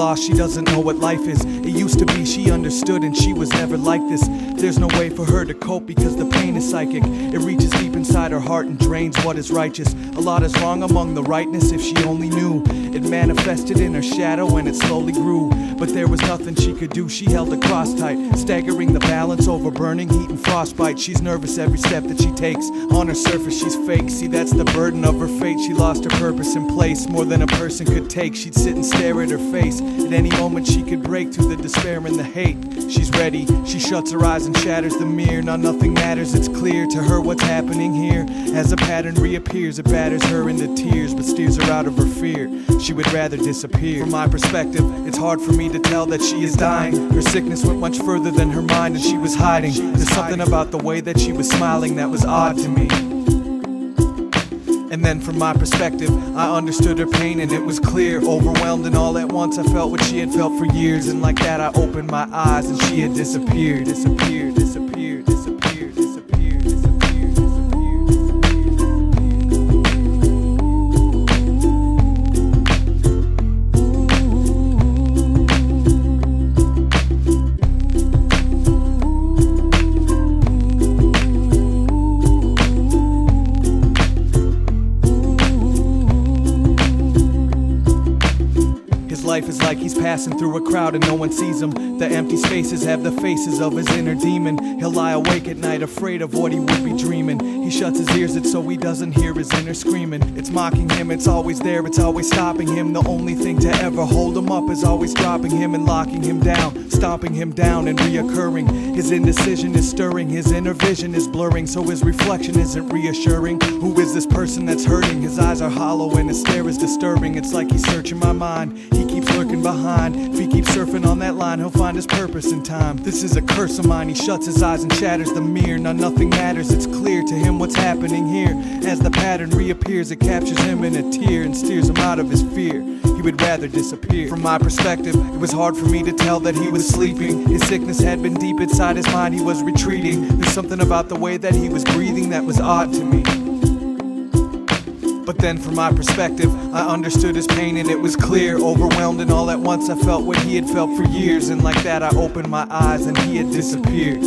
lost, she doesn't know what life is. It used to be she understood and she was never like this. There's no way for her to cope because the pain is psychic. It reaches deep inside her heart and drains what is righteous. A lot is wrong among the rightness if she only knew. It manifested in her shadow and it slowly grew. But there was nothing she could do, she held the cross tight, staggering the balance over burning heat and frostbite. She's nervous every step that she takes. On her surface she's fake, see that's the burden of her fate. She lost her purpose in place, more than a person could take. She'd sit and stare at her face, at any moment she could break through the despair and the hate. She's ready, she shuts her eyes and shatters the mirror. Now nothing matters, it's clear to her what's happening here. As a pattern reappears, it batters her into tears, but steers her out of her fear. She would rather disappear. From my perspective, it's hard for me to tell that she is dying. Her sickness went much further than her mind and she was hiding. There's something about the way that she was smiling that was odd to me. And then from my perspective, I understood her pain and it was clear. Overwhelmed and all at once I felt what she had felt for years. And like that I opened my eyes and she had disappeared, disappeared, disappeared, disappeared, disappeared, disappeared, disappeared. Life is like he's passing through a crowd and no one sees him. The empty spaces have the faces of his inner demon. He'll lie awake at night afraid of what he would be dreaming. He shuts his ears so he doesn't hear his inner screaming. It's mocking him, it's always there, it's always stopping him. The only thing to ever hold him up is always dropping him and locking him down, stomping him down and reoccurring. His indecision is stirring, his inner vision is blurring, so his reflection isn't reassuring. Who is this person that's hurting? His eyes are hollow and his stare is disturbing. It's like he's searching my mind, he keeps lurking behind. If he keeps surfing on that line, he'll find his purpose in time. This is a curse of mine. He shuts his eyes and shatters the mirror. Now nothing matters, it's clear to him what's happening here. As the pattern reappears, it captures him in a tear and steers him out of his fear. He would rather disappear. From my perspective, it was hard for me to tell that he was sleeping. His sickness had been deep inside his mind, he was retreating. There's something about the way that he was breathing that was odd to me. But then from my perspective, I understood his pain and it was clear. Overwhelmed and all at once I felt what he had felt for years. And like that I opened my eyes and he had disappeared.